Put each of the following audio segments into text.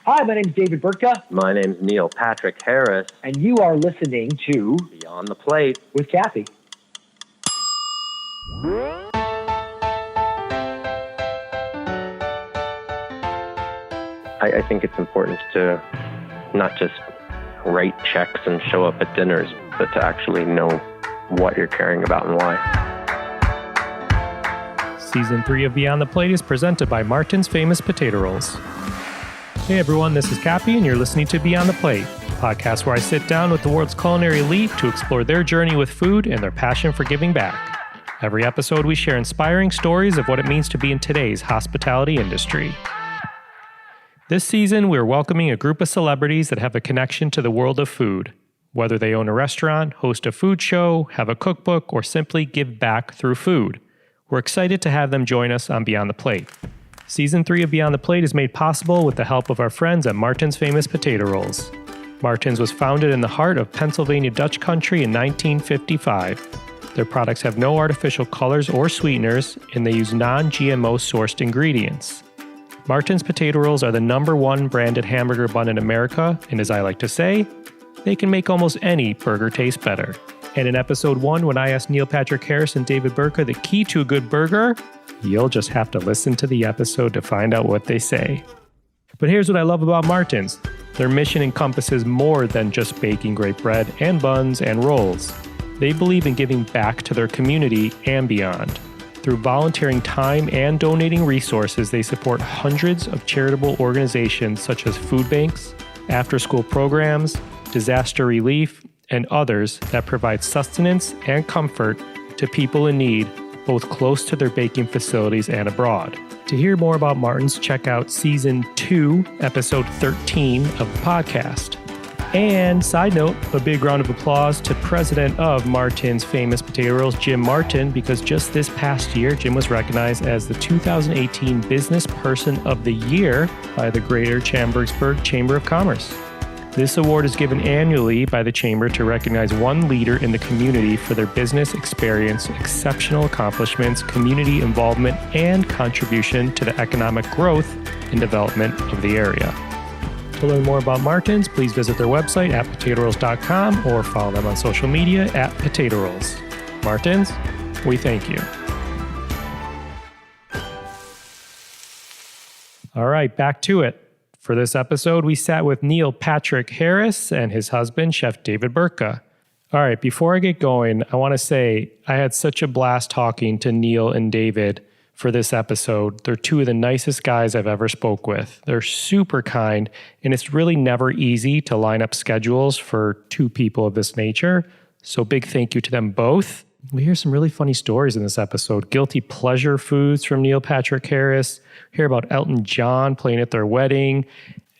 Hi, my name is David Burtka. My name's Neil Patrick Harris. And you are listening to Beyond the Plate with Kathy. I think it's important to not just write checks and show up at dinners, but to actually know what you're caring about and why. Season 3 of Beyond the Plate is presented by Martin's Famous Potato Rolls. Hey everyone, this is Cappy, and you're listening to Beyond the Plate, a podcast where I sit down with the world's culinary elite to explore their journey with food and their passion for giving back. Every episode, we share inspiring stories of what it means to be in today's hospitality industry. This season, we're welcoming a group of celebrities that have a connection to the world of food, whether they own a restaurant, host a food show, have a cookbook, or simply give back through food. We're excited to have them join us on Beyond the Plate. Season 3 of Beyond the Plate is made possible with the help of our friends at Martin's Famous Potato Rolls. Martin's was founded in the heart of Pennsylvania Dutch country in 1955. Their products have no artificial colors or sweeteners, and they use non-GMO sourced ingredients. Martin's Potato Rolls are the #1 branded hamburger bun in America, and as I like to say, they can make almost any burger taste better. And in episode 1, when I asked Neil Patrick Harris and David Burtka the key to a good burger, you'll just have to listen to the episode to find out what they say. But here's what I love about Martin's. Their mission encompasses more than just baking great bread and buns and rolls. They believe in giving back to their community and beyond. Through volunteering time and donating resources, they support hundreds of charitable organizations such as food banks, after-school programs, disaster relief, and others that provide sustenance and comfort to people in need, both close to their baking facilities and abroad. To hear more about Martin's, check out Season 2, Episode 13 of the podcast. And side note, a big round of applause to President of Martin's Famous Potato Rolls, Jim Martin, because just this past year, Jim was recognized as the 2018 Business Person of the Year by the Greater Chambersburg Chamber of Commerce. This award is given annually by the Chamber to recognize one leader in the community for their business experience, exceptional accomplishments, community involvement, and contribution to the economic growth and development of the area. To learn more about Martin's, please visit their website at potatorolls.com or follow them on social media at Potato Rolls. Martin's, we thank you. All right, back to it. For this episode, we sat with Neil Patrick Harris and his husband, Chef David Burtka. All right, before I get going, I want to say I had such a blast talking to Neil and David for this episode. They're two of the nicest guys I've ever spoke with. They're super kind, and it's really never easy to line up schedules for two people of this nature. So big thank you to them both. We hear some really funny stories in this episode. Guilty pleasure foods from Neil Patrick Harris. We hear about Elton John playing at their wedding.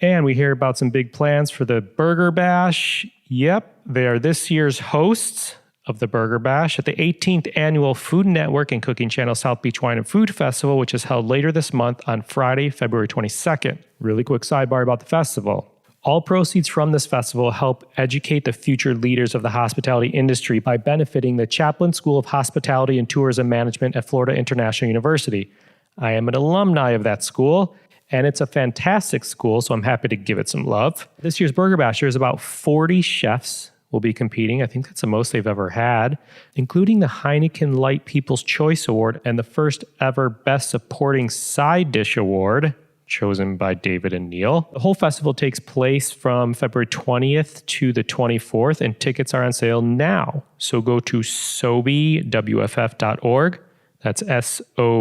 And we hear about some big plans for the Burger Bash. Yep, they are this year's hosts of the Burger Bash at the 18th Annual Food Network and Cooking Channel South Beach Wine and Food Festival, which is held later this month on Friday, February 22nd. Really quick sidebar about the festival. All proceeds from this festival help educate the future leaders of the hospitality industry by benefiting the Chaplin School of Hospitality and Tourism Management at Florida International University. I am an alumni of that school, and it's a fantastic school, so I'm happy to give it some love. This year's Burger Bash, there's about 40 chefs will be competing. I think that's the most they've ever had, including the Heineken Light People's Choice Award and the first ever Best Supporting Side Dish Award, chosen by David and Neil. The whole festival takes place from February 20th to the 24th, and tickets are on sale now. So go to sobewff.org. That's SOBEWFF.org.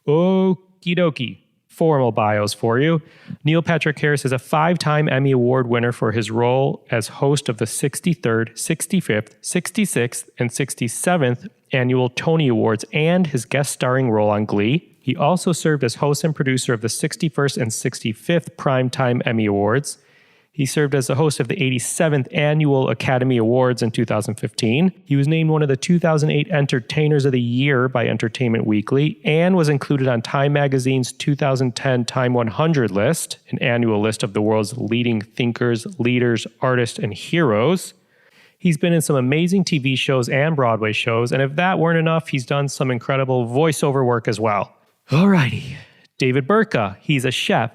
Okie dokie. Formal bios for you. Neil Patrick Harris is a 5-time Emmy Award winner for his role as host of the 63rd, 65th, 66th, and 67th Annual Tony Awards and his guest starring role on Glee. He also served as host and producer of the 61st and 65th Primetime Emmy Awards. He served as the host of the 87th Annual Academy Awards in 2015. He was named one of the 2008 Entertainers of the Year by Entertainment Weekly and was included on Time Magazine's 2010 Time 100 list, an annual list of the world's leading thinkers, leaders, artists, and heroes. He's been in some amazing TV shows and Broadway shows, and if that weren't enough, he's done some incredible voiceover work as well. Alrighty, David Burtka, he's a chef,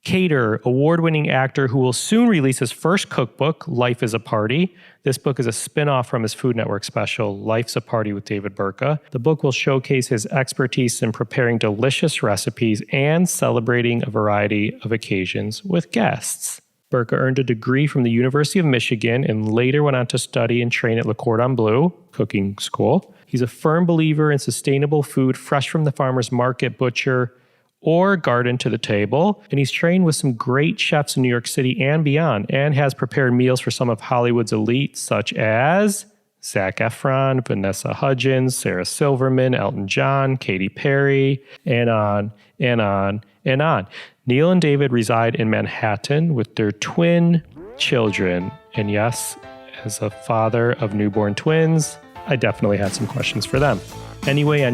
caterer, award-winning actor who will soon release his first cookbook, Life is a Party. This book is a spin-off from his Food Network special, Life's a Party with David Burtka. The book will showcase his expertise in preparing delicious recipes and celebrating a variety of occasions with guests. Burtka earned a degree from the University of Michigan and later went on to study and train at Le Cordon Bleu cooking school. He's a firm believer in sustainable food, fresh from the farmer's market, butcher, or garden to the table. And he's trained with some great chefs in New York City and beyond, and has prepared meals for some of Hollywood's elite, such as Zac Efron, Vanessa Hudgens, Sarah Silverman, Elton John, Katy Perry, and on and on and on. Neil and David reside in Manhattan with their twin children. And yes, as a father of newborn twins, I definitely had some questions for them. Anyway,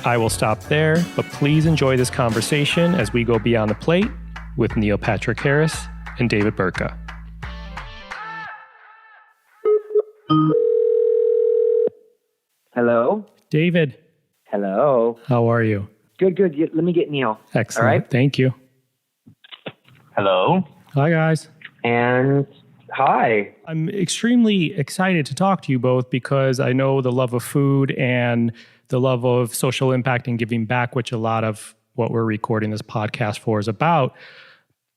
I will stop there, but please enjoy this conversation as we go beyond the plate with Neil Patrick Harris and David Burtka. Hello? David, Hello? how are you? Good. Let me get Neil. Excellent. All right? Thank you. Hello. Hi, guys. And hi. I'm extremely excited to talk to you both because I know the love of food and the love of social impact and giving back, which a lot of what we're recording this podcast for is about.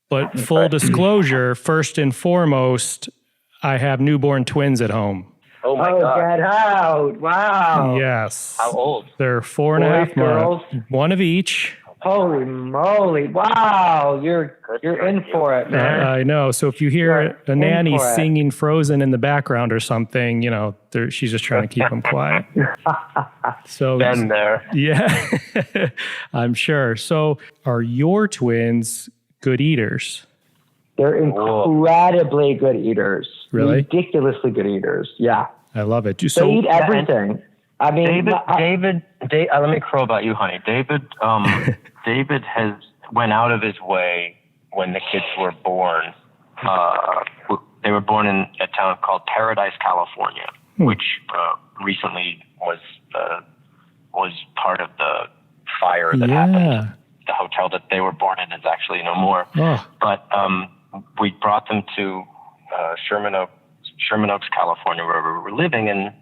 But full disclosure, first and foremost, I have newborn twins at home. Oh my God. Get out. Wow. Yes. How old? They're 4.5 months. One of each. Holy moly. Wow. You're in for it, man. I know. So if you hear a nanny for it. singing Frozen in the background or something, she's just trying to keep them quiet. So Been there. yeah, I'm sure. So are your twins good eaters? They're incredibly good eaters. Really? Ridiculously good eaters. Yeah. I love it. They eat everything. I mean, David, let me crow about you, honey. David has went out of his way when the kids were born. They were born in a town called Paradise, California, which recently was part of the fire that happened. The hotel that they were born in is actually no more. Oh. But we brought them to Sherman Oaks, California, where we were living, and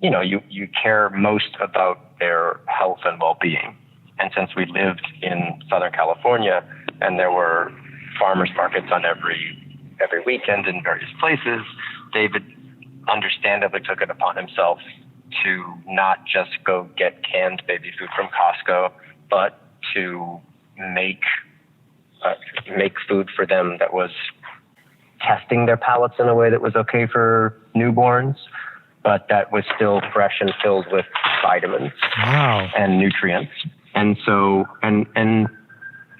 you care most about their health and well-being. And since we lived in Southern California and there were farmers markets on every weekend in various places, David understandably took it upon himself to not just go get canned baby food from Costco, but to make food for them that was testing their palates in a way that was okay for newborns, but that was still fresh and filled with vitamins and nutrients. And so, and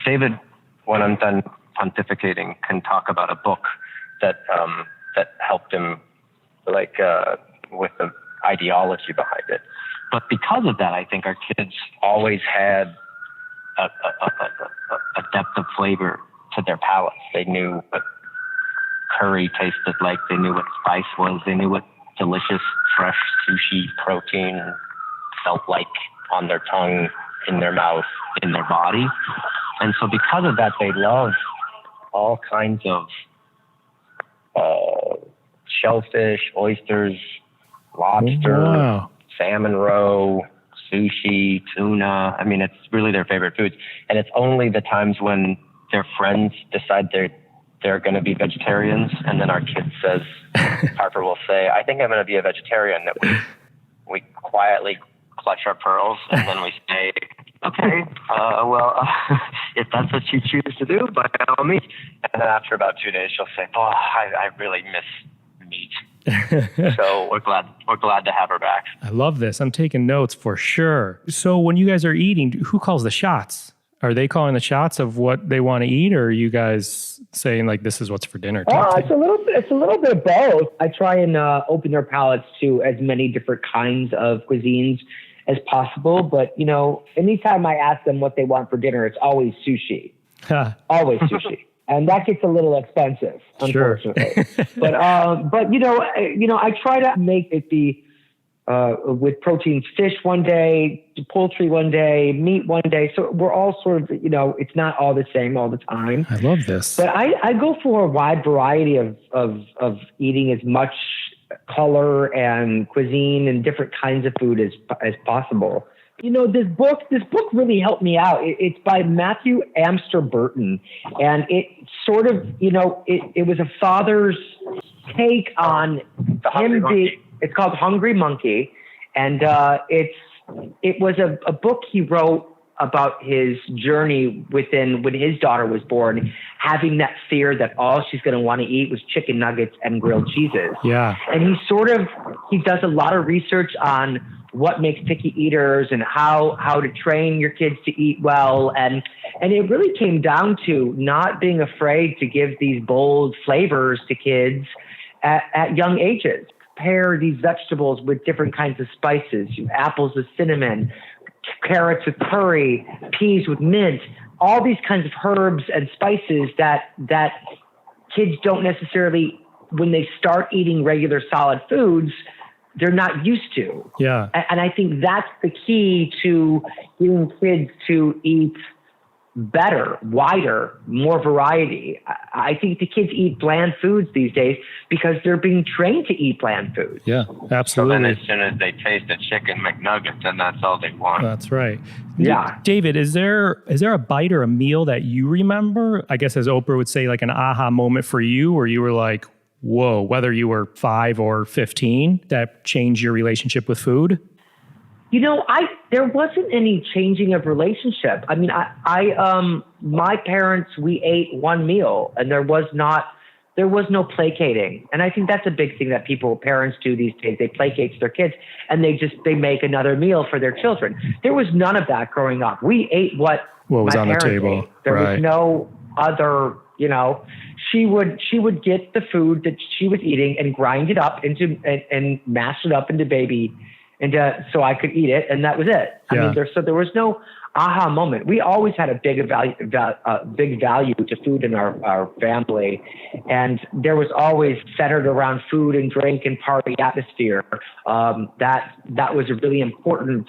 David, when I'm done pontificating, can talk about a book that helped him, with the ideology behind it. But because of that, I think our kids always had a depth of flavor to their palates. They knew what curry tasted like. They knew what spice was. They knew what delicious, fresh sushi protein felt like on their tongue, in their mouth, in their body. And so because of that, they love all kinds of shellfish, oysters, lobster, salmon roe, sushi, tuna. I mean, it's really their favorite foods. And it's only the times when their friends decide they're going to be vegetarians, and then our kid says, Harper will say, I think I'm going to be a vegetarian, that we quietly clutch our pearls, and then we say, okay, if that's what you choose to do, by all means. And then after about 2 days, she'll say, I really miss meat. So we're glad to have her back. I love this. I'm taking notes for sure. So when you guys are eating, who calls the shots? Are they calling the shots of what they want to eat, or are you guys saying this is what's for dinner? It's a little bit of both. I try and open their palates to as many different kinds of cuisines as possible. But anytime I ask them what they want for dinner, it's always sushi. Always sushi. And that gets a little expensive, unfortunately. Sure. but I try to make it be with proteins, fish one day, poultry one day, meat one day. So we're all sort of, it's not all the same all the time. I love this. But I go for a wide variety of eating as much color and cuisine and different kinds of food as possible. This book really helped me out. It's by Matthew Amster Burton, and it sort of, it was a father's take on him being. It's called Hungry Monkey, and it was a book he wrote about his journey when his daughter was born, having that fear that all she's going to want to eat was chicken nuggets and grilled cheeses. Yeah. And he does a lot of research on what makes picky eaters and how to train your kids to eat well. And it really came down to not being afraid to give these bold flavors to kids at young ages. Pair these vegetables with different kinds of spices, apples with cinnamon, carrots with curry, peas with mint, all these kinds of herbs and spices that kids don't necessarily, when they start eating regular solid foods, they're not used to. Yeah. And I think that's the key to getting kids to eat better, wider, more variety. I think the kids eat bland foods these days because they're being trained to eat bland foods. Yeah, absolutely. So then as soon as they taste a chicken McNugget, then that's all they want. That's right. Yeah. David, is there a bite or a meal that you remember, I guess as Oprah would say, like an aha moment for you where you were like, whoa, whether you were 5 or 15, that changed your relationship with food? There wasn't any changing of relationship. I mean, my parents, we ate one meal and there was no placating. And I think that's a big thing that parents do these days. They placate to their kids and they make another meal for their children. There was none of that growing up. We ate what was my on the parents table. ate. There was no other, she would get the food that she was eating and grind it up and mash it up into baby. And so I could eat it, and that was it. Yeah. I mean, there was no aha moment. We always had a big value to food in our family, and there was always centered around food and drink and party atmosphere. That was a really important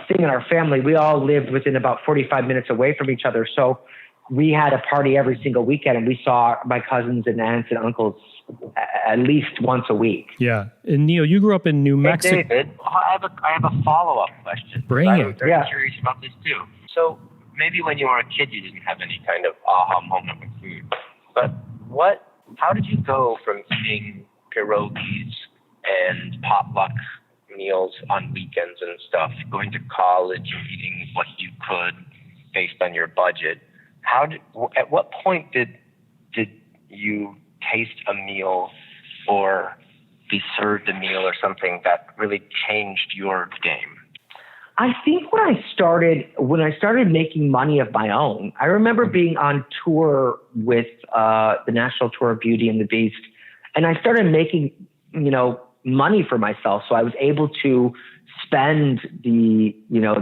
thing in our family. We all lived within about 45 minutes away from each other, so we had a party every single weekend, and we saw my cousins and aunts and uncles at least once a week. Yeah. And Neil, you grew up in New Mexico. Hey, David, I have a follow-up question. Bring it. I'm very curious about this too. So maybe when you were a kid, you didn't have any kind of aha moment with food, but how did you go from eating pierogies and potluck meals on weekends and stuff, going to college and eating what you could based on your budget? At what point did you taste a meal or be served a meal or something that really changed your game? I think when I started making money of my own, I remember being on tour with the National Tour of Beauty and the Beast, and I started making, money for myself. So I was able to spend the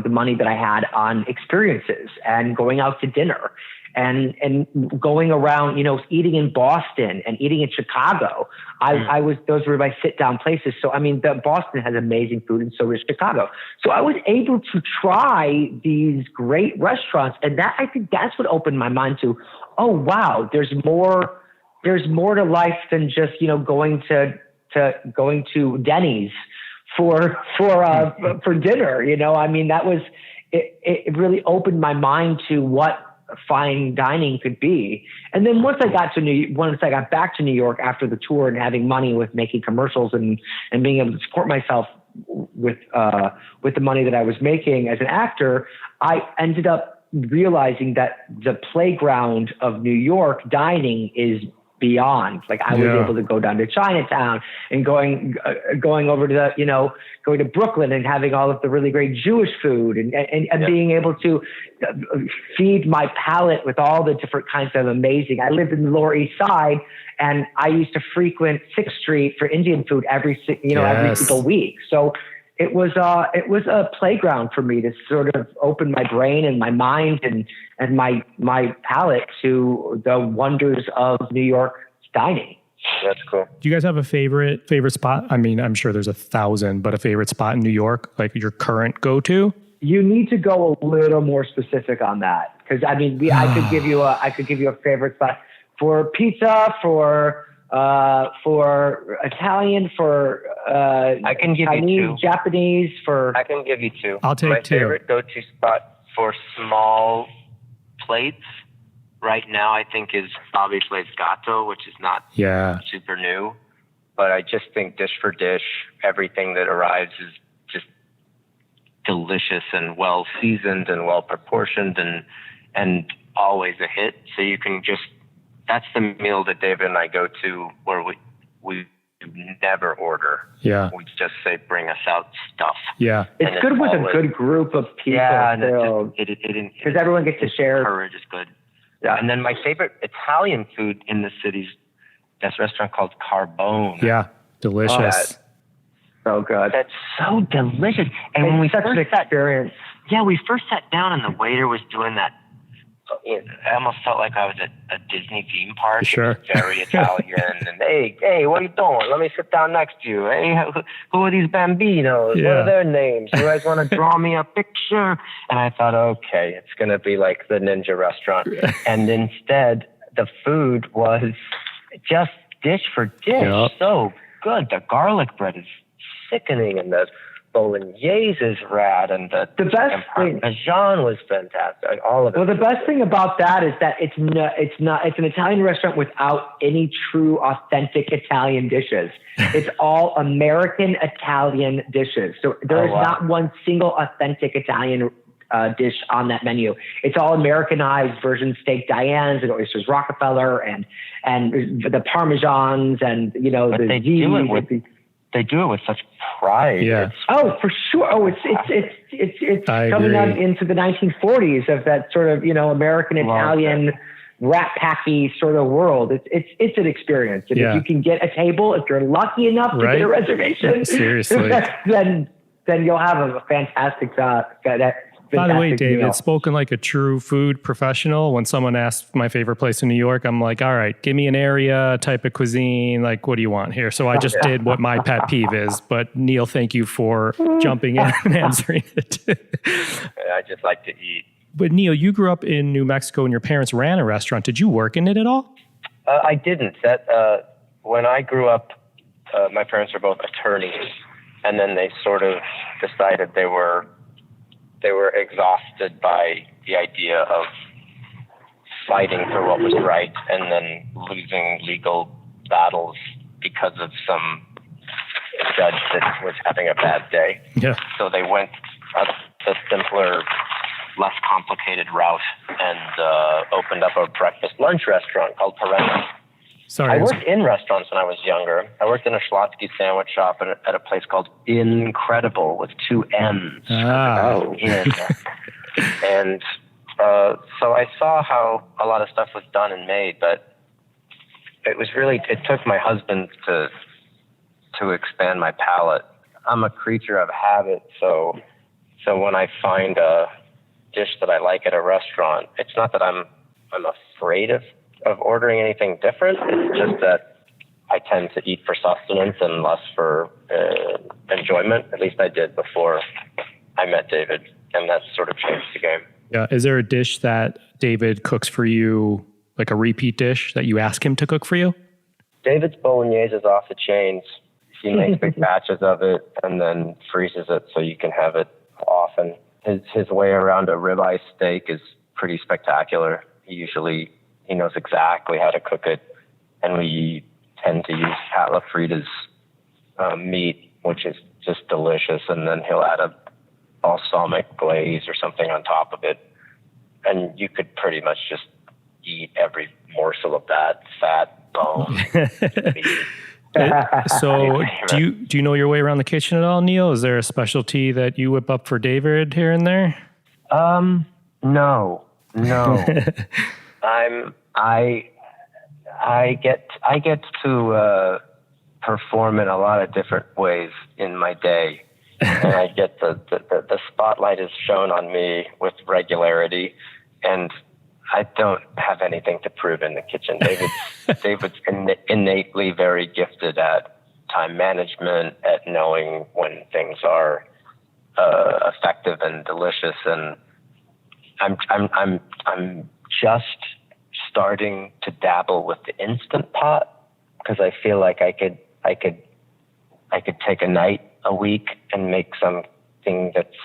money that I had on experiences and going out to dinner and going around, eating in Boston and eating in Chicago. Those were my sit down places. So, I mean, Boston has amazing food and so does Chicago. So I was able to try these great restaurants. And I think that's what opened my mind to, oh, wow, there's more to life than just, going to Denny's for dinner. I mean, that was, it really opened my mind to what fine dining could be. And then once I got back to New York after the tour and having money with making commercials and being able to support myself with the money that I was making as an actor, I ended up realizing that the playground of New York dining is beyond. Like I was able to go down to Chinatown and going over to going to Brooklyn and having all of the really great Jewish food and being able to feed my palate with all the different kinds of amazing. I lived in the Lower East Side and I used to frequent 6th Street for Indian food every single week. So it was a playground for me to sort of open my brain and my mind and my palate to the wonders of New York dining. That's cool. Do you guys have a favorite spot? I mean, I'm sure there's 1,000, but a favorite spot in New York, like your current go-to? You need to go a little more specific on that, because I mean, I could give you a favorite spot for pizza, for Italian, for I can give Chinese, you two. Japanese, for I can give you two. I'll take my two. My favorite go-to spot for small plates right now, I think, is Bobby Flay's Gatto, which is not super new, but I just think dish for dish, everything that arrives is just delicious and well seasoned and well proportioned and always a hit. So you can just, that's the meal that David and I go to where we never order. Yeah. We just say, bring us out stuff. Yeah. It's good with a good group of people. Yeah. Because everyone gets to share. Courage is good. Yeah. And then my favorite Italian food in the city is this restaurant called Carbone. Yeah. Delicious. So good. That's so delicious. And when we such an experience. We first sat down and the waiter was doing that. I almost felt like I was at a Disney theme park. Sure. It was very Italian. And hey, what are you doing? Let me sit down next to you. Hey, who are these bambinos? Yeah. What are their names? You guys want to draw me a picture? And I thought, okay, it's going to be like the Ninja restaurant. And instead, the food was just dish for dish. Yep. So good. The garlic bread is sickening, and the Bolognese is rad, and the best thing, Parmesan was fantastic. All of it. Well, the best thing about that is that it's an Italian restaurant without any true authentic Italian dishes. It's all American Italian dishes. So there is not one single authentic Italian dish on that menu. It's all Americanized version steak Diane's and oysters Rockefeller and the Parmesans and but the they do it with such pride. Yeah. For sure. It's coming out into the 1940s of that sort of American Italian rat packy sort of world. It's an experience. And if you can get a table, if you're lucky enough to get a reservation, seriously, then you'll have a fantastic. By the way, David, meal. Spoken like a true food professional. When someone asks my favorite place in New York, I'm like, all right, give me an area, type of cuisine. Like, what do you want here? So I just did what my pet peeve is. But Neil, thank you for jumping in and answering it. I just like to eat. But Neil, you grew up in New Mexico and your parents ran a restaurant. Did you work in it at all? I didn't. When I grew up, my parents were both attorneys, and then they sort of decided they were exhausted by the idea of fighting for what was right and then losing legal battles because of some judge that was having a bad day. Yeah. So they went the simpler, less complicated route and opened up a breakfast lunch restaurant called Parental. Sorry. I worked in restaurants when I was younger. I worked in a Schlotsky sandwich shop at a place called Incredible with 2 N's. And so I saw how a lot of stuff was done and made, but it took my husband to expand my palate. I'm a creature of habit, so when I find a dish that I like at a restaurant, it's not that I'm afraid of ordering anything different. It's just that I tend to eat for sustenance and less for enjoyment. At least I did before I met David, and that's sort of changed the game. Yeah. Is there a dish that David cooks for you, like a repeat dish that you ask him to cook for you? David's Bolognese is off the chains. He makes big batches of it and then freezes it so you can have it often. His way around a ribeye steak is pretty spectacular. He knows exactly how to cook it, and we tend to use Pat LaFrida's meat, which is just delicious, and then he'll add a balsamic glaze or something on top of it, and you could pretty much just eat every morsel of that fat bone. So do you know your way around the kitchen at all, Neil? Is there a specialty that you whip up for David here and there? No. I get to perform in a lot of different ways in my day, and I get the spotlight is shown on me with regularity, and I don't have anything to prove in the kitchen. David's innately very gifted at time management, at knowing when things are effective and delicious. And I'm just starting to dabble with the Instant Pot, because I feel like I could take a night a week and make something that's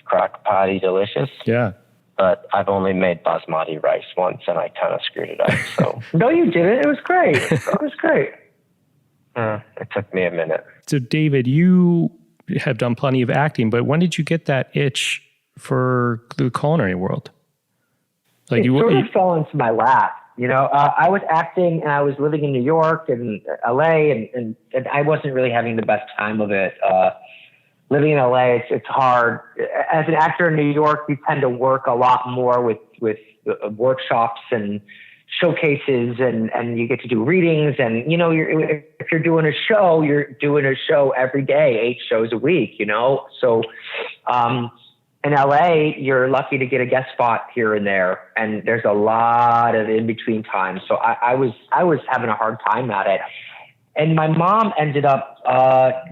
crock potty delicious. Yeah. But I've only made basmati rice once, and I kind of screwed it up. So no, you didn't. It was great. It was great. It took me a minute. So, David, you have done plenty of acting, but when did you get that itch for the culinary world? Like it sort of fell into my lap. I was acting, and I was living in New York and LA, and I wasn't really having the best time of it. Living in LA, it's hard. As an actor in New York, you tend to work a lot more with workshops and showcases, and you get to do readings. And, if you're doing a show, you're doing a show every day, 8 shows a week, So in LA, you're lucky to get a guest spot here and there. And there's a lot of in-between time. So I was having a hard time at it. And my mom ended up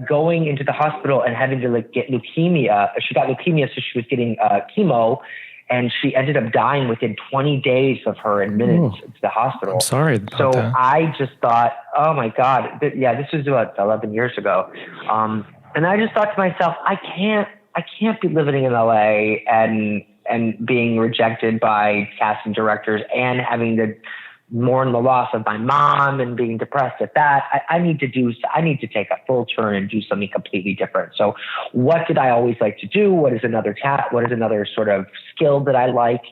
going into the hospital and having to get leukemia. She got leukemia, so she was getting chemo, and she ended up dying within 20 days of her admittance to the hospital. I'm sorry about so that. I just thought, oh my God, this was about 11 years ago. And I just thought to myself, I can't be living in LA and being rejected by casting directors and having to mourn the loss of my mom and being depressed at that. I need to take a full turn and do something completely different. So what did I always like to do? What is another sort of skill that I like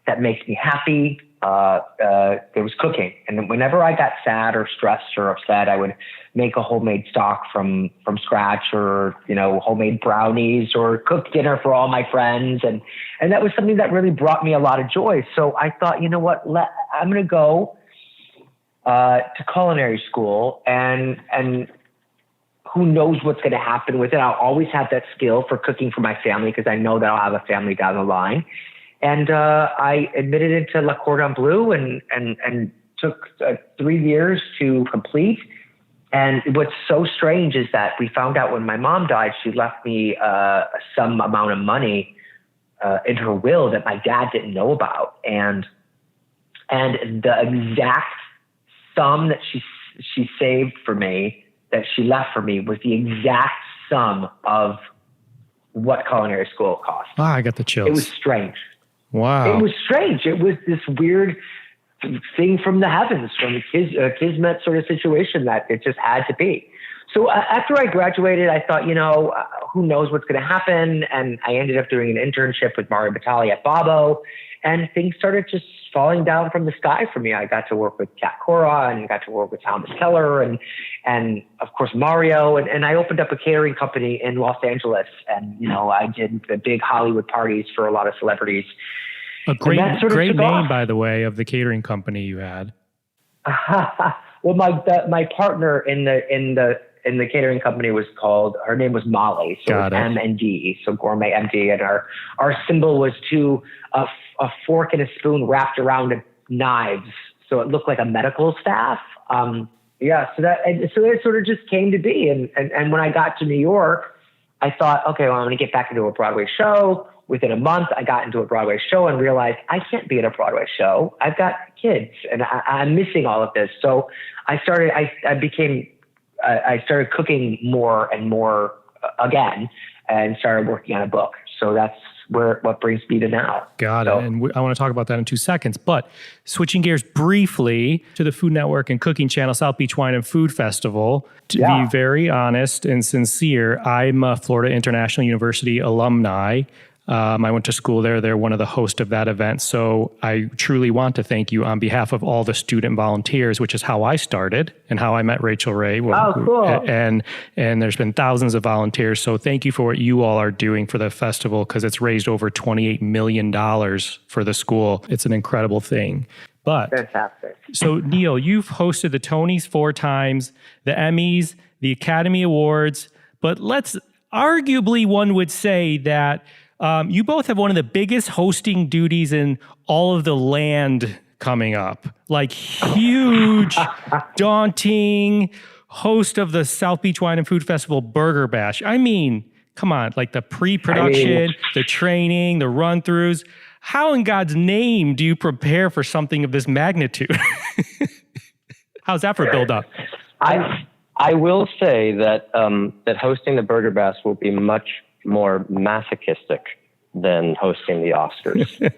that makes me happy? There was cooking. And whenever I got sad or stressed or upset, I would make a homemade stock from scratch, or, homemade brownies, or cook dinner for all my friends. And that was something that really brought me a lot of joy. So I thought, you know what, I'm going to go to culinary school, and who knows what's going to happen with it. I'll always have that skill for cooking for my family, because I know that I'll have a family down the line. And I admitted into Le Cordon Bleu and took 3 years to complete. And what's so strange is that we found out when my mom died, she left me some amount of money in her will that my dad didn't know about. And the exact sum that she saved for me, that she left for me, was the exact sum of what culinary school cost. Ah, I got the chills. It was strange. Wow. It was strange. It was this weird thing from the heavens, from a kismet sort of situation that it just had to be. So after I graduated, I thought, who knows what's going to happen? And I ended up doing an internship with Mario Batali at Babbo, and things started just falling down from the sky for me. I got to work with Kat Cora, and got to work with Thomas Keller, and of course Mario, and I opened up a catering company in Los Angeles, and I did the big Hollywood parties for a lot of celebrities. A great name, off. By the way, of the catering company you had. Well, my partner in the catering company her name was Molly, so M&D, so Gourmet MD, and our symbol was a fork and a spoon wrapped around knives, so it looked like a medical staff. So it sort of just came to be, and when I got to New York, I thought, okay, well, I'm going to get back into a Broadway show. Within a month, I got into a Broadway show and realized I can't be in a Broadway show. I've got kids, and I'm missing all of this. So I started cooking more and more again, and started working on a book. So that's what brings me to now. Got it. And I want to talk about that in 2 seconds. But switching gears briefly to the Food Network and Cooking Channel, South Beach Wine and Food Festival. To be very honest and sincere, I'm a Florida International University alumni. I went to school there. They're one of the hosts of that event. So I truly want to thank you on behalf of all the student volunteers, which is how I started and how I met Rachel Ray. Cool. And there's been thousands of volunteers. So thank you for what you all are doing for the festival, because it's raised over $28 million for the school. It's an incredible thing. But fantastic. So Neil, you've hosted the Tonys 4 times, the Emmys, the Academy Awards, but arguably one would say that You both have one of the biggest hosting duties in all of the land coming up. Like huge, daunting host of the South Beach Wine and Food Festival Burger Bash. I mean, come on, like the pre-production, the training, the run-throughs. How in God's name do you prepare for something of this magnitude? How's that for build up? I will say that that hosting the Burger Bash will be much more masochistic than hosting the Oscars.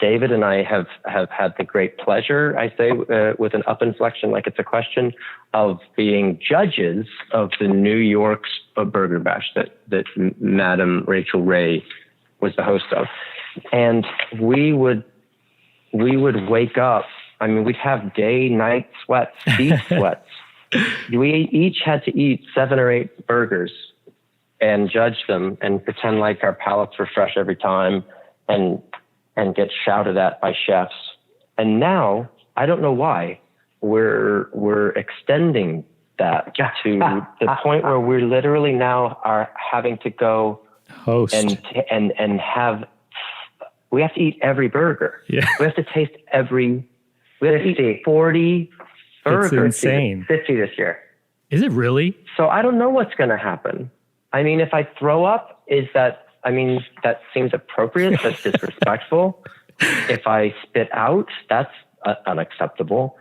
David and I have had the great pleasure, I say with an up inflection, like it's a question, of being judges of the New York's Burger Bash that Madam Rachel Ray was the host of. And we would wake up. I mean, we'd have day, night sweats, feet sweats. We each had to eat 7 or 8 burgers and judge them and pretend like our palates were fresh every time and get shouted at by chefs. And now, I don't know why, we're extending that to the point where we're literally now are having to go host and have, we have to eat every burger. Yeah. We have to taste we have to eat 40 burgers. It's insane. 50 this year. Is it really? So I don't know what's going to happen. I mean, if I throw up, that seems appropriate. That's disrespectful. If I spit out, that's unacceptable.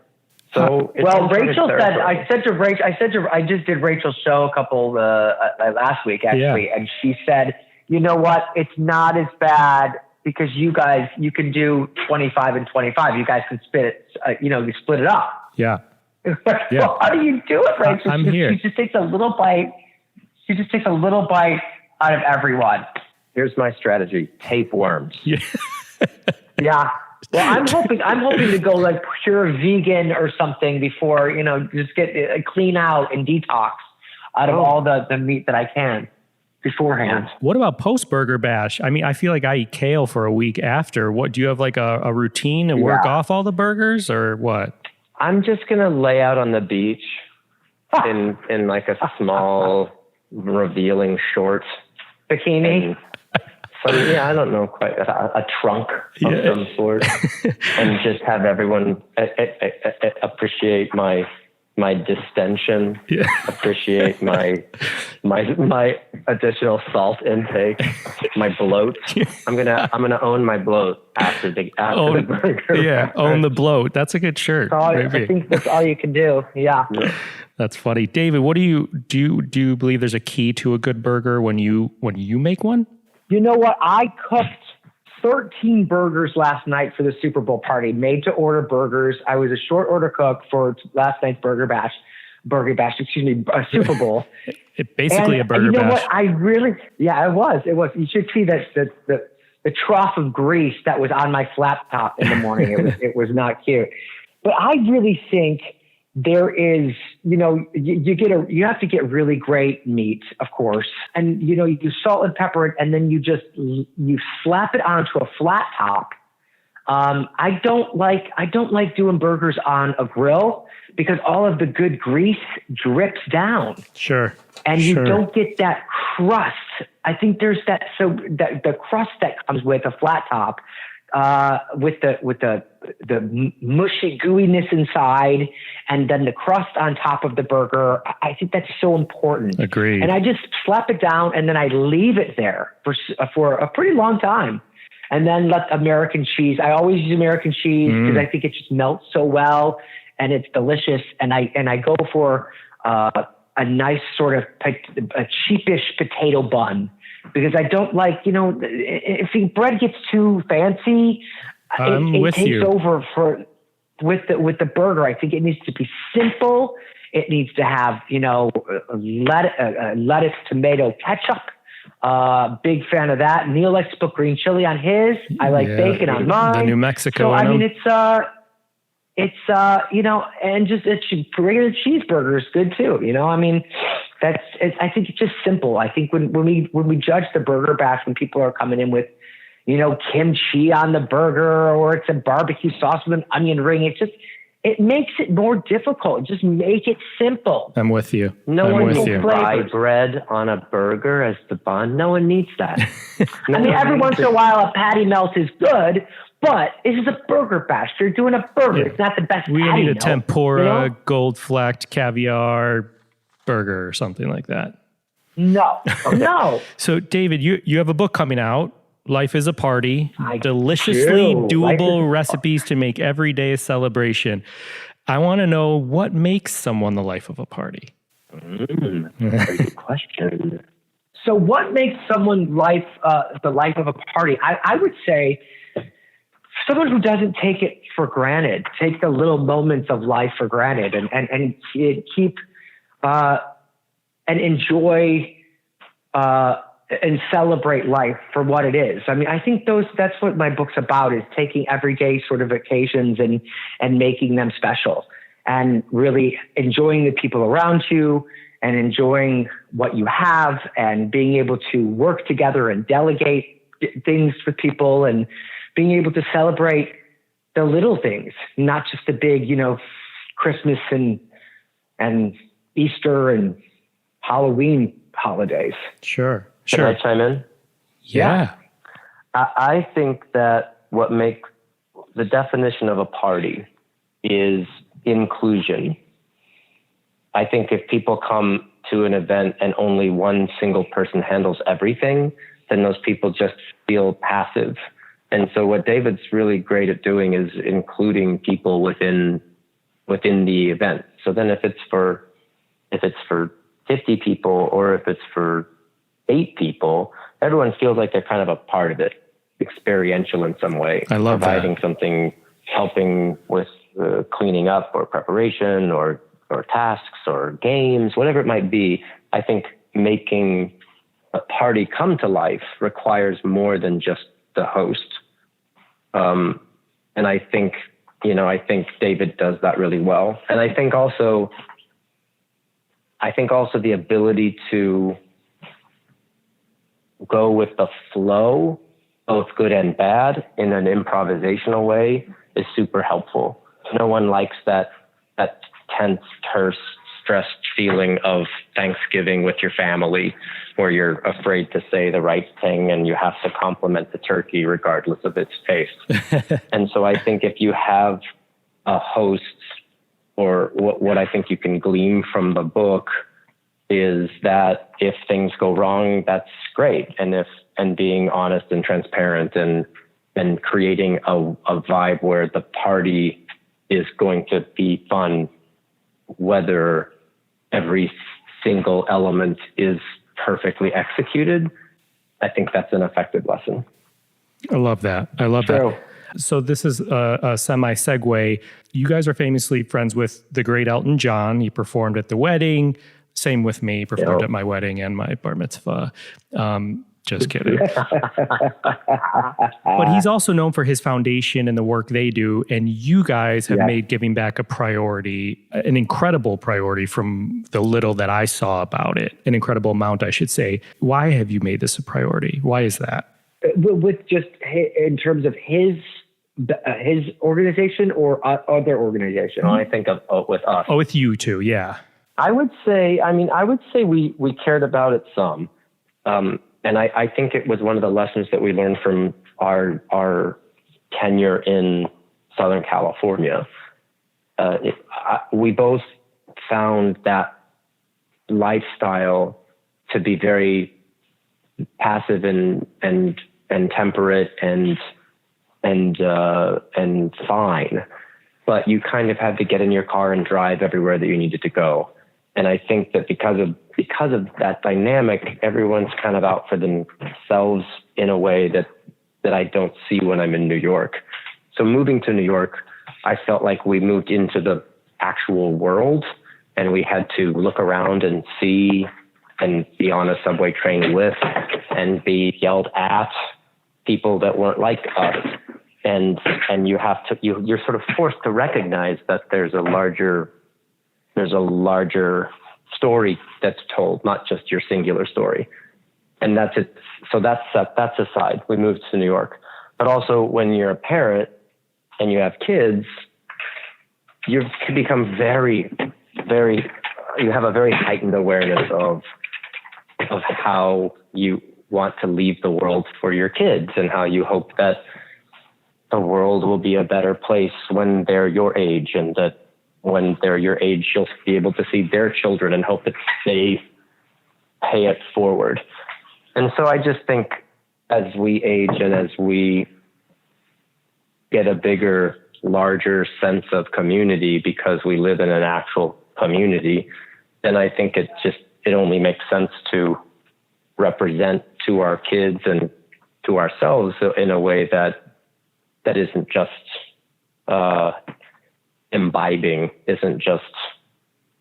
So Rachel said, I just did Rachel's show a couple last week actually, and she said, you know what? It's not as bad because you guys, you can do 25 and 25. You guys can split it, you split it up. Yeah. Well, how do you do it, Rachel? I'm here. She just takes a little bite. She just takes a little bite out of everyone. Here's my strategy: tapeworms. Yeah. Yeah. Well, I'm hoping to go like pure vegan or something before, just get clean out and detox out of all the meat that I can beforehand. What about PostBurger Bash? I mean, I feel like I eat kale for a week after. What do you have like a routine to work off all the burgers or what? I'm just going to lay out on the beach in like a small revealing short bikini. I don't know, quite a trunk of some sort, and just have everyone appreciate my distension, appreciate my additional salt intake, my bloat. I'm gonna own my bloat after the burger. Yeah, own the bloat. That's a good shirt. I think that's all you can do. Yeah. That's funny, David. What do you believe there's a key to a good burger when you make one? You know what? I cooked 13 burgers last night for the Super Bowl party, made to order burgers. I was a short order cook for last night's Super Bowl. Basically a burger bash. You know what? It was. You should see that the trough of grease that was on my flat top in the morning. It was not cute. But I really think there is, you have to get really great meat, of course. And, you salt and pepper it, and then you slap it onto a flat top. I don't like doing burgers on a grill because all of the good grease drips down. Sure. And you don't get that crust. I think there's the crust that comes with a flat top, with the mushy gooiness inside, and then the crust on top of the burger. I think that's so important. Agreed. And I just slap it down, and then I leave it there for a pretty long time, and then let American cheese. I always use American cheese because I think it just melts so well, and it's delicious. And I go for a nice sort of a cheapish potato bun. Because I don't like, if the bread gets too fancy, it takes over with the burger. I think it needs to be simple. It needs to have, lettuce, tomato, ketchup. Big fan of that. Neil likes to put green chili on his. I like bacon on mine. The New Mexico. So, and just regular cheeseburger is good too. I think it's just simple. I think when we judge the Burger Bash, when people are coming in with, kimchi on the burger, or it's a barbecue sauce with an onion ring, it makes it more difficult. Just make it simple. I'm with you. No one needs rye bread on a burger as the bun. No one needs that. I mean, every once in a while, a patty melt is good, but this is a burger bash. You're doing a burger. Yeah. It's not the best we patty need a melt, tempura, gold-flacked caviar burger or something like that. No. No. So, David, you have a book coming out. Life is a Party, deliciously doable recipes to make every day a celebration. I want to know what makes someone the life of a party. Very good question. So what makes someone the life of a party? I would say someone who doesn't take it for granted, take the little moments of life for granted and keep and enjoy and celebrate life for what it is. I mean, I think that's what my book's about, is taking everyday sort of occasions and making them special, and really enjoying the people around you and enjoying what you have, and being able to work together and delegate things with people, and being able to celebrate the little things, not just the big, Christmas and Easter and Halloween holidays. Sure. Can I chime in? Yeah. I think that what makes the definition of a party is inclusion. I think if people come to an event and only one single person handles everything, then those people just feel passive. And so what David's really great at doing is including people within the event. So then if it's for 50 people or if it's for 8 people, everyone feels like they're kind of a part of it, experiential in some way. I love providing that. Something, helping with cleaning up or preparation or tasks or games, whatever it might be. I think making a party come to life requires more than just the host. And I think David does that really well. And I think also the ability to go with the flow, both good and bad, in an improvisational way is super helpful. No one likes that tense, terse, stressed feeling of Thanksgiving with your family, where you're afraid to say the right thing and you have to compliment the turkey regardless of its taste. And so I think if you have a host, or what I think you can glean from the book is that if things go wrong, that's great. And being honest and transparent and creating a vibe where the party is going to be fun, whether every single element is perfectly executed. I think that's an effective lesson. I love that. That. So this is a semi-segue. You guys are famously friends with the great Elton John. He performed at the wedding. Same with me. He performed at my wedding and my bar mitzvah. Just kidding. But he's also known for his foundation and the work they do. And you guys have made giving back a priority, an incredible priority from the little that I saw about it, an incredible amount, I should say. Why have you made this a priority? Why is that? With just in terms of his organization or other organizations? No, I think of with us. Oh, with you too, yeah. I would say we cared about it some. And I think it was one of the lessons that we learned from our tenure in Southern California. We both found that lifestyle to be very passive and temperate and fine, but you kind of had to get in your car and drive everywhere that you needed to go. And I think that because of that dynamic, everyone's kind of out for themselves in a way that I don't see when I'm in New York. So moving to New York, I felt like we moved into the actual world, and we had to look around and see and be on a subway train with and be yelled at people that weren't like us. And you're sort of forced to recognize that there's a larger story that's told, not just your singular story. And that's it. So that's aside. We moved to New York. But also when you're a parent and you have kids, you can become very, very, you have a very heightened awareness of how you want to leave the world for your kids and how you hope that the world will be a better place when they're your age, and that when they're your age, you'll be able to see their children and hope that they pay it forward. And so I just think as we age and as we get a bigger, larger sense of community because we live in an actual community, then I think it only makes sense to represent to our kids and to ourselves in a way that isn't just imbibing, isn't just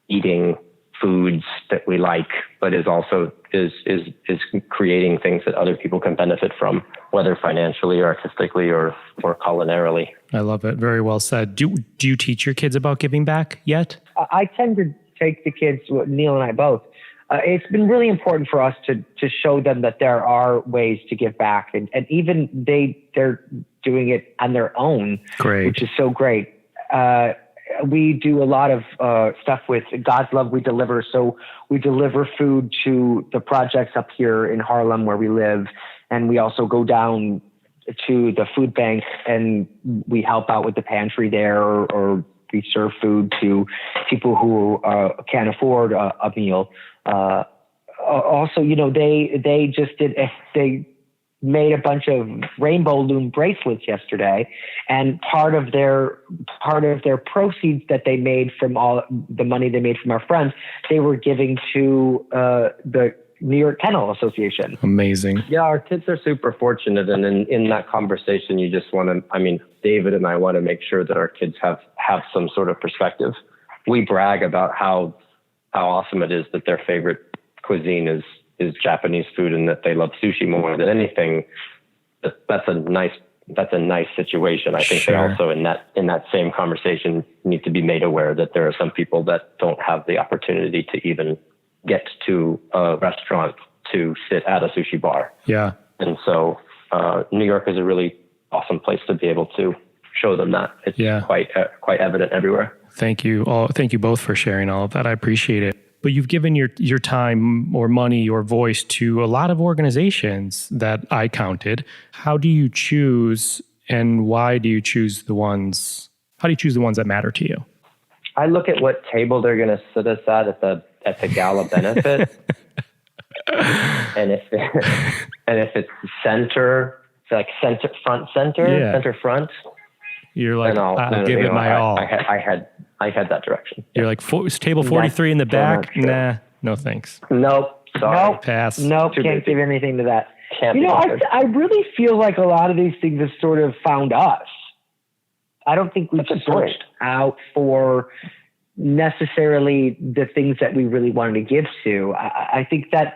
eating foods that we like, but is also is creating things that other people can benefit from, whether financially or artistically or culinarily. I love it. Very well said. Do you teach your kids about giving back yet? I tend to take the kids, Neil and I both. It's been really important for us to show them that there are ways to give back, and even they're doing it on their own, great, which is so great. We do a lot of stuff with God's Love We Deliver. So we deliver food to the projects up here in Harlem where we live. And we also go down to the food bank and we help out with the pantry there, or we serve food to people who can't afford a meal. Also, they made a bunch of rainbow loom bracelets yesterday, and part of their proceeds that they made from all the money they made from our friends, they were giving to the New York Kennel Association. Amazing. Yeah, our kids are super fortunate, and in that conversation, you just want to. I mean, David and I want to make sure that our kids have some sort of perspective. We brag about how awesome it is that their favorite cuisine is Japanese food, and that they love sushi more than anything. That's a nice situation. I think Sure. They also in that same conversation need to be made aware that there are some people that don't have the opportunity to even get to a restaurant to sit at a sushi bar. Yeah. And so New York is a really awesome place to be able to show them that. It's quite evident everywhere. Thank you all. Thank you both for sharing all of that. I appreciate it. But you've given your time or money or voice to a lot of organizations that I counted. How do you choose, and why do you choose the ones? How do you choose the ones that matter to you? I look at what table they're going to sit us at the gala benefit, and if it's center, center front. You're like, I'll give it my all. I had that direction. You're like, table 43 in the back? Nah, no thanks. Nope. Sorry. Nope. Pass. Nope. Can't give anything to that. I really feel like a lot of these things have sort of found us. I don't think we've searched out for necessarily the things that we really wanted to give to. I think that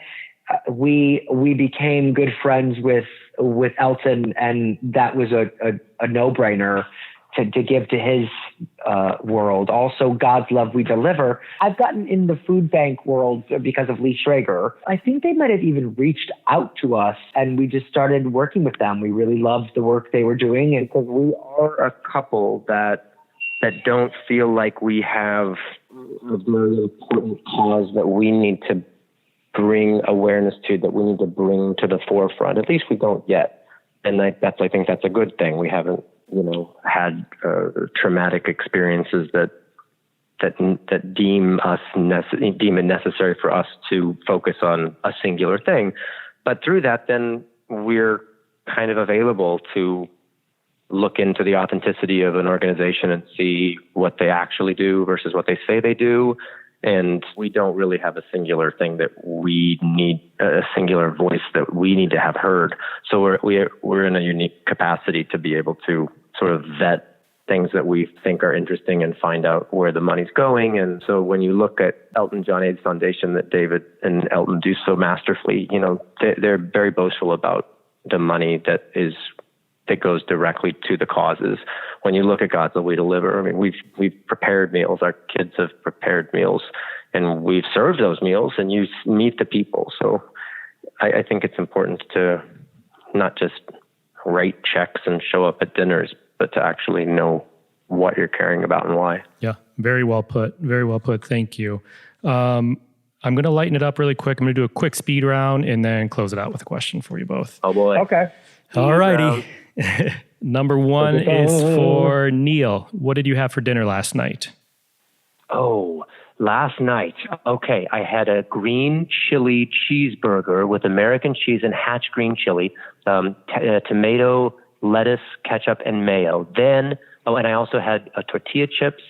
we became good friends with Elton, and that was a no-brainer to give to his world. Also, God's Love We Deliver. I've gotten in the food bank world because of Lee Schrager. I think they might have even reached out to us, and we just started working with them. We really loved the work they were doing, and because we are a couple that don't feel like we have a very important cause that we need to bring awareness to, that we need to bring to the forefront. At least we don't yet. And I think that's a good thing. We haven't, had traumatic experiences that deem it necessary for us to focus on a singular thing. But through that, then we're kind of available to look into the authenticity of an organization and see what they actually do versus what they say they do. And we don't really have a singular thing that we need, a singular voice that we need to have heard. So we're in a unique capacity to be able to sort of vet things that we think are interesting and find out where the money's going. And so when you look at Elton John AIDS Foundation that David and Elton do so masterfully, they're very boastful about the money that goes directly to the causes. When you look at God's Love We Deliver, I mean, we've prepared meals. Our kids have prepared meals, and we've served those meals, and you meet the people. So I think it's important to not just write checks and show up at dinners, but to actually know what you're caring about and why. Yeah, very well put. Very well put. Thank you. I'm going to lighten it up really quick. I'm going to do a quick speed round and then close it out with a question for you both. Oh boy. Okay. All righty. Number one is for Neil. What did you have for dinner last night? Oh, last night. Okay. I had a green chili cheeseburger with American cheese and hatch green chili, tomato, lettuce, ketchup, and mayo. Then, and I also had tortilla chips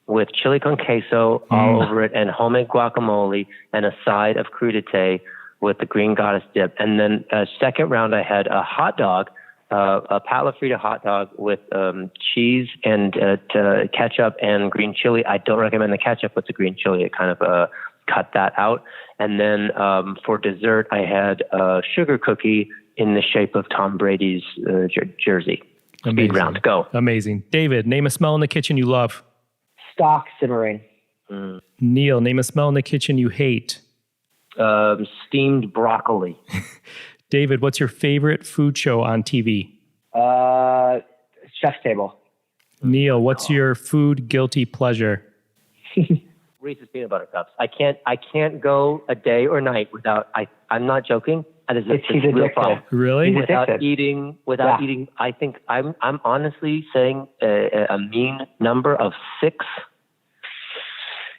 with chili con queso all over it and homemade guacamole and a side of crudité with the green goddess dip. And then second round, I had a hot dog, a pala frita hot dog with cheese and ketchup and green chili. I don't recommend the ketchup with the green chili. It kind of cut that out. And then for dessert, I had a sugar cookie in the shape of Tom Brady's jersey. Amazing. Speed round, go. Amazing. David, name a smell in the kitchen you love. Stock simmering. Neil, name a smell in the kitchen you hate. Steamed broccoli. David, what's your favorite food show on TV? Chef's Table. Neil, what's your food guilty pleasure? Reese's peanut butter cups. I can't go a day or night without. I'm not joking. That is a real problem. Really? Without eating. I think I'm honestly saying a mean number of 6.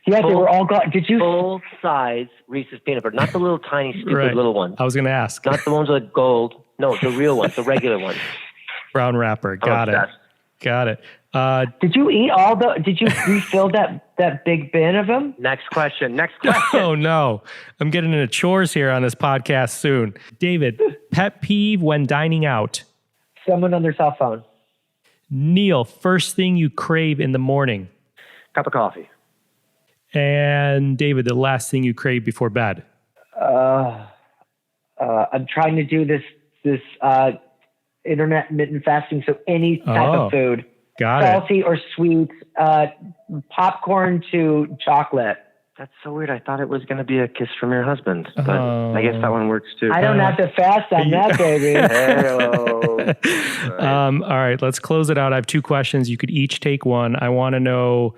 Yeah, they were all gone. Did you? Full size Reese's peanut butter, not the little tiny stupid little ones. I was going to ask. Not the ones with gold. No, the real ones, the regular ones. Brown wrapper. Got it. Did you eat all the? Did you refill that big bin of them? Next question. Oh no, I'm getting into chores here on this podcast soon. David, pet peeve when dining out. Someone on their cell phone. Neil, first thing you crave in the morning. Cup of coffee. And David, the last thing you crave before bed. I'm trying to do this intermittent fasting, so any type of food. Got salty or sweet, popcorn to chocolate. That's so weird. I thought it was going to be a kiss from your husband, but I guess that one works too. I don't have to fast on that, baby. All right, let's close it out. I have 2 questions. You could each take one. I want to know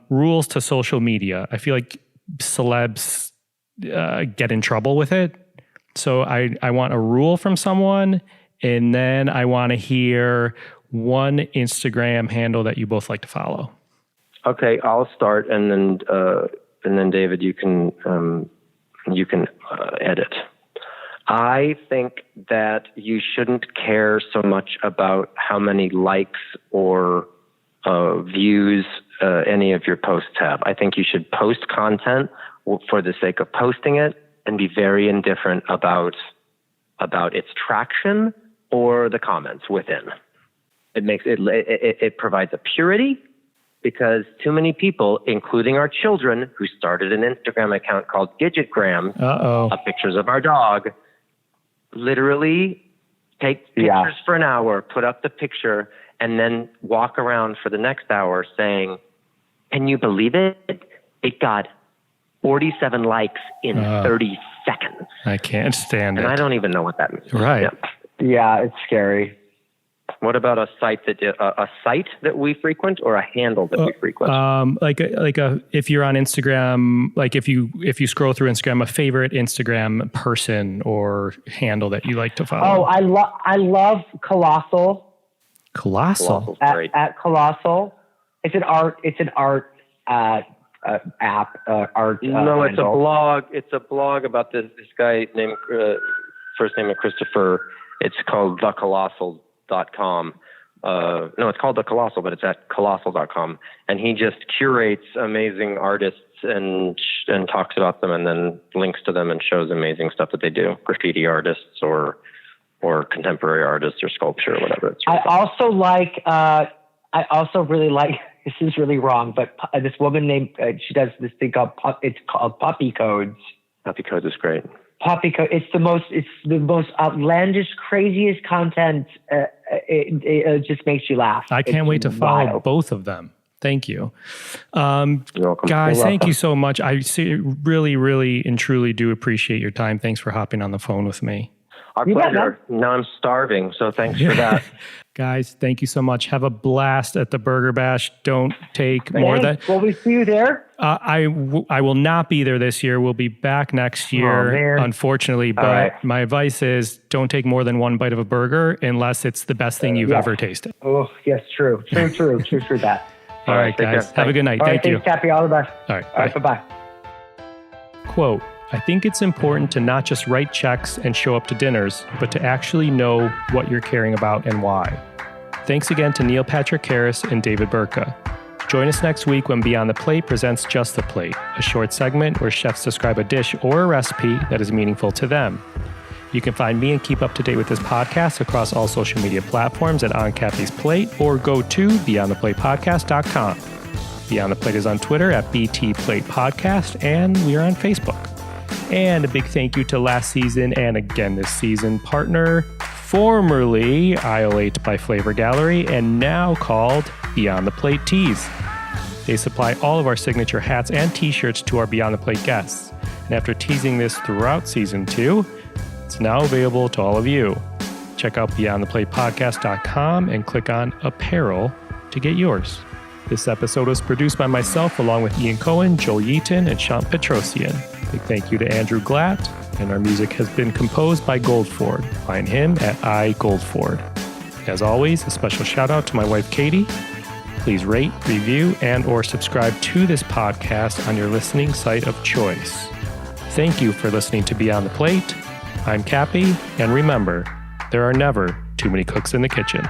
rules to social media. I feel like celebs get in trouble with it. So I want a rule from someone, and then I want to hear one Instagram handle that you both like to follow. Okay, I'll start, and then David, you can edit. I think that you shouldn't care so much about how many likes or views any of your posts have. I think you should post content for the sake of posting it and be very indifferent about its traction or the comments within. It provides a purity, because too many people, including our children, who started an Instagram account called Gidgetgrams of pictures of our dog, literally take pictures for an hour, put up the picture, and then walk around for the next hour saying, "Can you believe it? It got 47 likes in 30 seconds." I can't stand it. And I don't even know what that means. Right. Yeah, it's scary. What about a site that we frequent, or a handle that we frequent? If you're on Instagram, like if you scroll through Instagram, a favorite Instagram person or handle that you like to follow. Oh, I love Colossal. Colossal. At Colossal. It's an art app. No, it's a blog. It's a blog about this guy named first name of Christopher. It's called thecolossal.com. No, it's called The Colossal, but it's at colossal.com. And he just curates amazing artists and talks about them, and then links to them and shows amazing stuff that they do. Graffiti artists or contemporary artists or sculpture or whatever. I also really like, this is really wrong, but this woman named, she does this thing called Puppy Codes. Puppy Codes is great. Puppy Code. It's the most outlandish, craziest content. It just makes you laugh. I can't wait to follow both of them. Thank you. You're welcome. Guys, thank you so much. I really, really and truly do appreciate your time. Thanks for hopping on the phone with me. Our pleasure. Now I'm starving, so thanks for that. Guys, thank you so much. Have a blast at the Burger Bash. Don't take more than... Will we see you there? I will not be there this year. We'll be back next year, unfortunately. But my advice is don't take more than one bite of a burger unless it's the best thing you've ever tasted. Oh, yes, true that. All right, guys. Have a good night. Thank you. Thanks, Cappy. All the best. All right, bye-bye. Quote, I think it's important to not just write checks and show up to dinners, but to actually know what you're caring about and why. Thanks again to Neil Patrick Harris and David Burtka. Join us next week when Beyond the Plate presents Just the Plate, a short segment where chefs describe a dish or a recipe that is meaningful to them. You can find me and keep up to date with this podcast across all social media platforms at On Cappy's Plate or go to beyondtheplatepodcast.com. Beyond the Plate is on Twitter at BT Plate Podcast, and we are on Facebook. And a big thank you to last season and again this season partner, formerly Aisle 8 by Flavor Gallery and now called Beyond the Plate Tees. They supply all of our signature hats and t-shirts to our Beyond the Plate guests. And after teasing this throughout season 2, it's now available to all of you. Check out beyondtheplatepodcast.com and click on apparel to get yours. This episode was produced by myself along with Ian Cohen, Joel Yeaton, and Sean Petrosian. Big thank you to Andrew Glatt, and our music has been composed by Goldford. Find him at iGoldford. As always, a special shout out to my wife Katie. Please rate, review, and or subscribe to this podcast on your listening site of choice. Thank you for listening to Beyond the Plate. I'm Cappy, and remember, there are never too many cooks in the kitchen.